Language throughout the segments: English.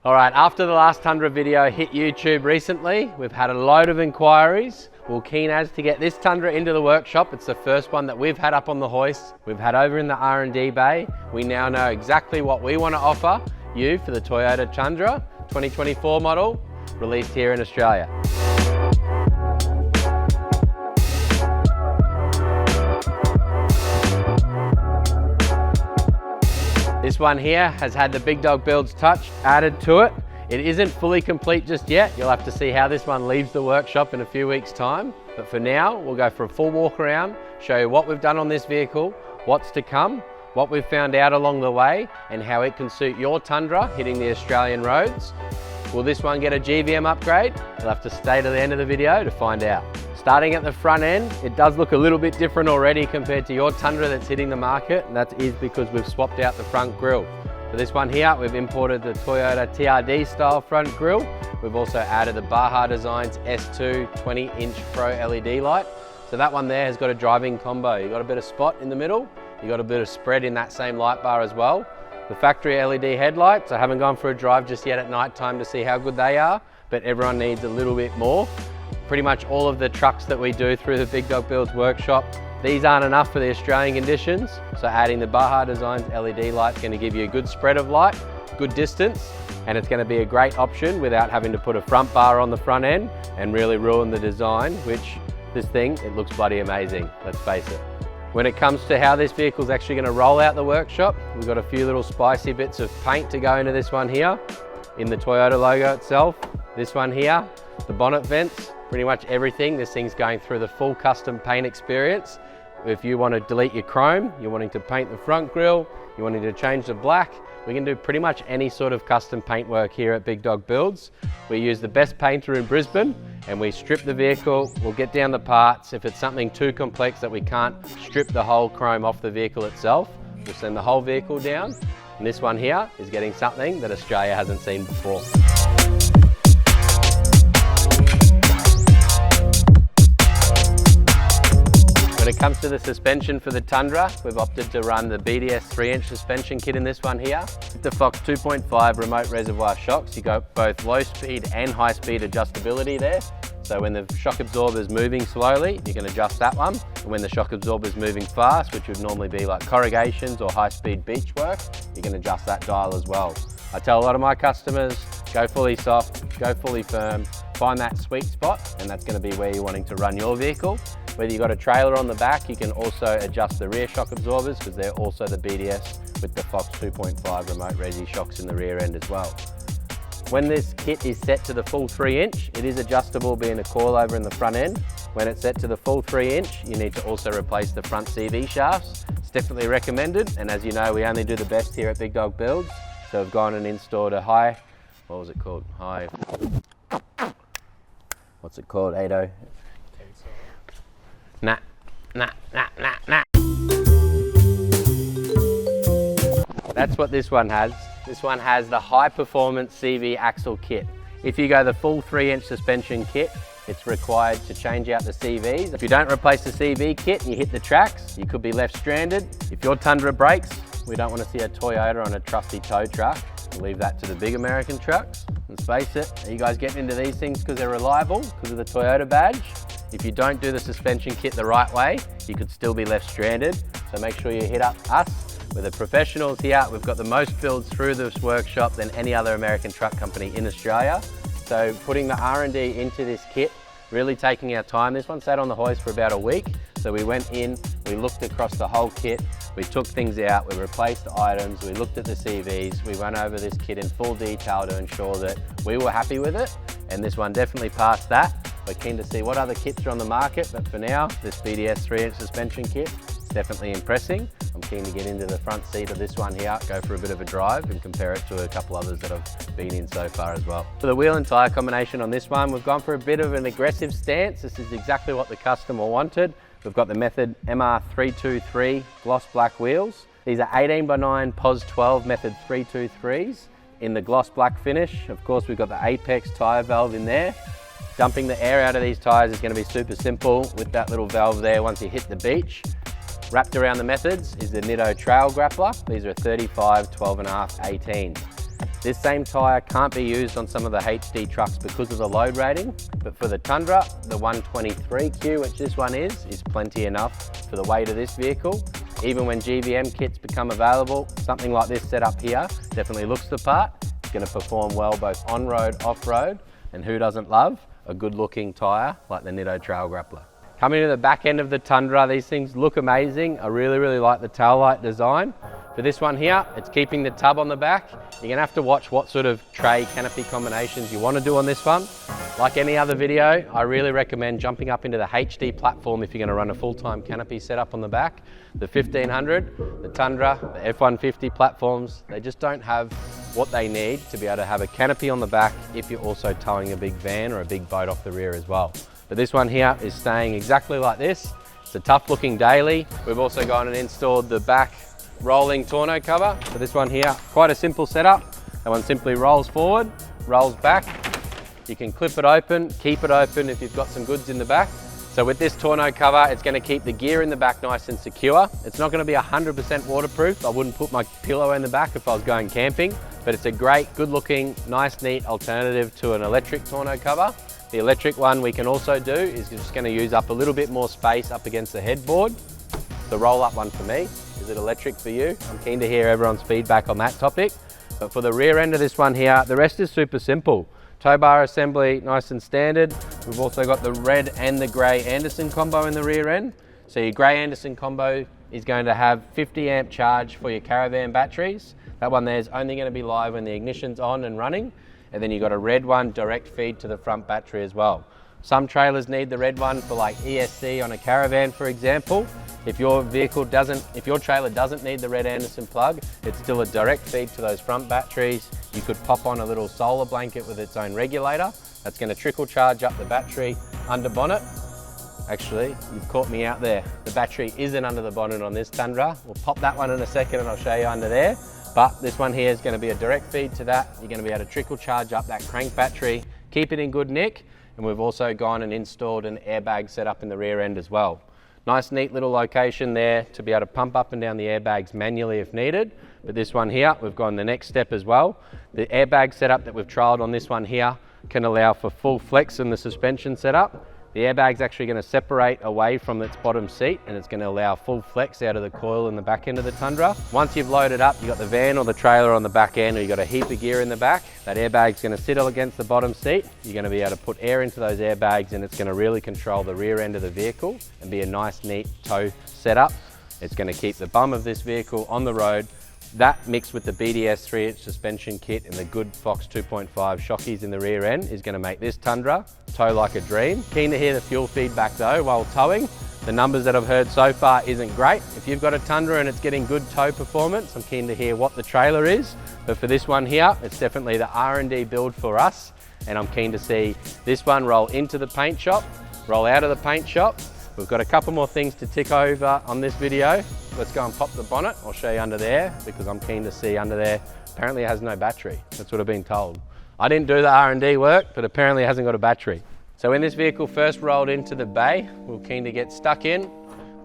All right, after the last Tundra video hit YouTube recently, we've had a load of inquiries. We're keen as to get this Tundra into the workshop. It's the first one that we've had up on the hoist. We've had over in the R&D bay. We now know exactly what we want to offer you for the Toyota Tundra 2024 model, released here in Australia. This one here has had the Big Dog Builds touch added to it. It isn't fully complete just yet. You'll have to see how this one leaves the workshop in a few weeks' time. But for now, we'll go for a full walk around, show you what we've done on this vehicle, what's to come, what we've found out along the way, and how it can suit your Tundra hitting the Australian roads. Will this one get a GVM upgrade? You'll have to stay to the end of the video to find out. Starting at the front end, it does look a little bit different already compared to your Tundra that's hitting the market, and that is because we've swapped out the front grille. For this one here, we've imported the Toyota TRD-style front grille. We've also added the Baja Designs S2 20-inch Pro LED light. So that one there has got a driving combo. You've got a bit of spot in the middle, you've got a bit of spread in that same light bar as well. The factory LED headlights, I haven't gone for a drive just yet at night time to see how good they are, but everyone needs a little bit more. Pretty much all of the trucks that we do through the Big Dog Builds workshop, these aren't enough for the Australian conditions, so adding the Baja Designs LED light is going to give you a good spread of light, good distance, and it's going to be a great option without having to put a front bar on the front end and really ruin the design, which this thing, it looks bloody amazing, let's face it. When it comes to how this vehicle is actually going to roll out the workshop, we've got a few little spicy bits of paint to go into this one here, in the Toyota logo itself. This one here, the bonnet vents, pretty much everything. This thing's going through the full custom paint experience. If you want to delete your chrome, you're wanting to paint the front grille, you're wanting to change the black, we can do pretty much any sort of custom paint work here at Big Dog Builds. We use the best painter in Brisbane and we strip the vehicle, we'll get down the parts. If it's something too complex that we can't strip the whole chrome off the vehicle itself, we'll send the whole vehicle down. And this one here is getting something that Australia hasn't seen before. When it comes to the suspension for the Tundra, we've opted to run the BDS 3-inch suspension kit in this one here. With the Fox 2.5 remote reservoir shocks, you got both low speed and high speed adjustability there. So when the shock absorber is moving slowly, you can adjust that one. And when the shock absorber is moving fast, which would normally be like corrugations or high speed beach work, you can adjust that dial as well. I tell a lot of my customers, go fully soft, go fully firm, find that sweet spot, and that's going to be where you're wanting to run your vehicle. Whether you've got a trailer on the back, you can also adjust the rear shock absorbers because they're also the BDS with the Fox 2.5 remote resi shocks in the rear end as well. When this kit is set to the full 3-inch, it is adjustable being a coilover in the front end. When it's set to the full 3-inch, you need to also replace the front CV shafts. It's definitely recommended, and as you know, we only do the best here at Big Dog Builds. So we've gone and installed a what's it called, 80? Nah. That's what this one has. This one has the high performance CV axle kit. If you go the full 3-inch suspension kit, it's required to change out the CVs. If you don't replace the CV kit and you hit the tracks, you could be left stranded. If your Tundra breaks, we don't want to see a Toyota on a trusty tow truck. We'll leave that to the big American trucks. Let's face it, are you guys getting into these things because they're reliable, because of the Toyota badge? If you don't do the suspension kit the right way, you could still be left stranded. So make sure you hit up us. We're the professionals here. We've got the most builds through this workshop than any other American truck company in Australia. So putting the R&D into this kit, really taking our time. This one sat on the hoist for about a week. So we went in, we looked across the whole kit, we took things out, we replaced items, we looked at the CVs, we went over this kit in full detail to ensure that we were happy with it. And this one definitely passed that. We're keen to see what other kits are on the market, but for now, this BDS 3-inch suspension kit is definitely impressing. I'm keen to get into the front seat of this one here, go for a bit of a drive and compare it to a couple others that I've been in so far as well. For the wheel and tyre combination on this one, we've gone for a bit of an aggressive stance. This is exactly what the customer wanted. We've got the Method MR323 gloss black wheels. These are 18x9 POS 12 Method 323s in the gloss black finish. Of course, we've got the Apex tyre valve in there. Dumping the air out of these tyres is going to be super simple with that little valve there once you hit the beach. Wrapped around the Methods is the Nitto Trail Grappler. These are 35, 12.5, 18. This same tyre can't be used on some of the HD trucks because of the load rating, but for the Tundra, the 123Q, which this one is plenty enough for the weight of this vehicle. Even when GVM kits become available, something like this setup here definitely looks the part. It's going to perform well both on-road, off-road, and who doesn't love a good-looking tyre like the Nitto Trail Grappler. Coming to the back end of the Tundra, these things look amazing. I really like the tail light design. For this one here, it's keeping the tub on the back. You're gonna have to watch what sort of tray canopy combinations you want to do on this one. Like any other video, I really recommend jumping up into the HD platform if you're gonna run a full-time canopy setup on the back. The 1500, the Tundra, the F-150 platforms, they just don't have what they need to be able to have a canopy on the back if you're also towing a big van or a big boat off the rear as well. But this one here is staying exactly like this. It's a tough looking daily. We've also gone and installed the back rolling tonneau cover. For this one here, quite a simple setup. That one simply rolls forward, rolls back. You can clip it open, keep it open if you've got some goods in the back. So with this tonneau cover, it's going to keep the gear in the back nice and secure. It's not going to be 100% waterproof. I wouldn't put my pillow in the back if I was going camping, but it's a great, good looking, nice, neat alternative to an electric tonneau cover. The electric one we can also do is just going to use up a little bit more space up against the headboard. The roll up one for me. Is it electric for you? I'm keen to hear everyone's feedback on that topic. But for the rear end of this one here, the rest is super simple. Tow bar assembly, nice and standard. We've also got the red and the grey Anderson combo in the rear end. So your grey Anderson combo is going to have 50 amp charge for your caravan batteries. That one there is only going to be live when the ignition's on and running. And then you've got a red one direct feed to the front battery as well. Some trailers need the red one for like ESC on a caravan, for example. If your trailer doesn't need the red Anderson plug, it's still a direct feed to those front batteries. You could pop on a little solar blanket with its own regulator. That's going to trickle charge up the battery under bonnet. Actually, you've caught me out there. The battery isn't under the bonnet on this Tundra. We'll pop that one in a second and I'll show you under there. But this one here is going to be a direct feed to that. You're going to be able to trickle charge up that crank battery, keep it in good nick. And we've also gone and installed an airbag setup in the rear end as well. Nice neat little location there to be able to pump up and down the airbags manually if needed. But this one here, we've gone the next step as well. The airbag setup that we've trialed on this one here can allow for full flex in the suspension setup. The airbag's actually going to separate away from its bottom seat and it's going to allow full flex out of the coil in the back end of the Tundra. Once you've loaded up, you've got the van or the trailer on the back end, or you've got a heap of gear in the back. That airbag's going to sit against the bottom seat. You're going to be able to put air into those airbags and it's going to really control the rear end of the vehicle and be a nice neat tow setup. It's going to keep the bum of this vehicle on the road. That mixed with the BDS 3-inch suspension kit and the good Fox 2.5 shockies in the rear end is going to make this Tundra tow like a dream. Keen to hear the fuel feedback though while towing. The numbers that I've heard so far isn't great. If you've got a Tundra and it's getting good tow performance, I'm keen to hear what the trailer is. But for this one here, it's definitely the R&D build for us. And I'm keen to see this one roll into the paint shop, roll out of the paint shop. We've got a couple more things to tick over on this video. Let's go and pop the bonnet. I'll show you under there because I'm keen to see under there. Apparently it has no battery. That's what I've been told. I didn't do the R&D work, but apparently it hasn't got a battery. So when this vehicle first rolled into the bay, we were keen to get stuck in,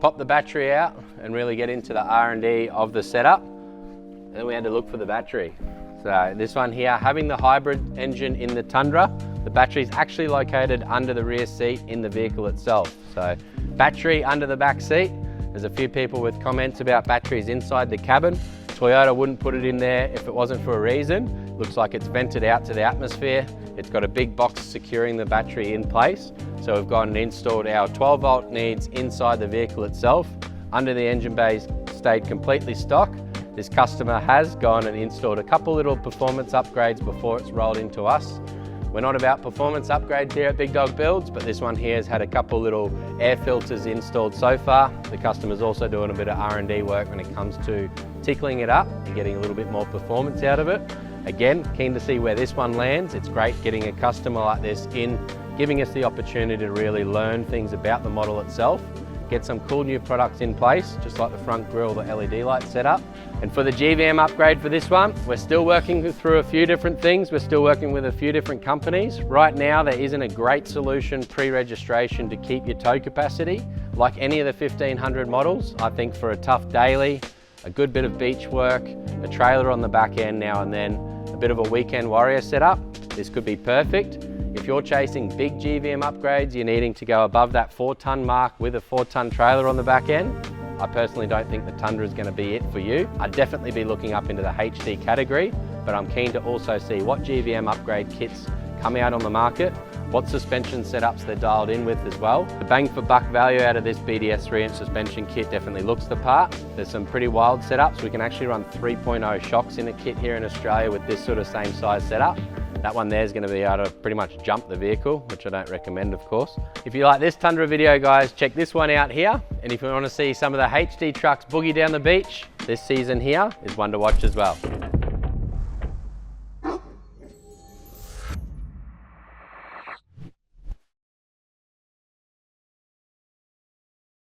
pop the battery out and really get into the R&D of the setup. And then we had to look for the battery. So this one here, having the hybrid engine in the Tundra, the battery is actually located under the rear seat in the vehicle itself. So battery under the back seat. There's a few people with comments about batteries inside the cabin. Toyota wouldn't put it in there if it wasn't for a reason. Looks like it's vented out to the atmosphere. It's got a big box securing the battery in place. So we've gone and installed our 12 volt needs inside the vehicle itself. Under the engine bays stayed completely stock. This customer has gone and installed a couple little performance upgrades before it's rolled into us. We're not about performance upgrades here at Big Dog Builds, but this one here has had a couple little air filters installed so far. The customer's also doing a bit of R&D work when it comes to tickling it up and getting a little bit more performance out of it. Again, keen to see where this one lands. It's great getting a customer like this in, giving us the opportunity to really learn things about the model itself, get some cool new products in place, just like the front grille, the LED light setup. And for the GVM upgrade for this one, we're still working through a few different things. We're still working with a few different companies. Right now, there isn't a great solution pre-registration to keep your tow capacity. Like any of the 1500 models, I think for a tough daily, a good bit of beach work, a trailer on the back end now and then, a bit of a weekend warrior setup, this could be perfect. If you're chasing big GVM upgrades, you're needing to go above that 4-ton mark with a 4-ton trailer on the back end, I personally don't think the Tundra is going to be it for you. I'd definitely be looking up into the HD category, but I'm keen to also see what GVM upgrade kits come out on the market, what suspension setups they're dialed in with as well. The bang for buck value out of this BDS 3-inch suspension kit definitely looks the part. There's some pretty wild setups. We can actually run 3.0 shocks in a kit here in Australia with this sort of same size setup. That one there is going to be able to pretty much jump the vehicle, which I don't recommend, of course. If you like this Tundra video, guys, check this one out here. And if you want to see some of the HD trucks boogie down the beach, this season here is one to watch as well.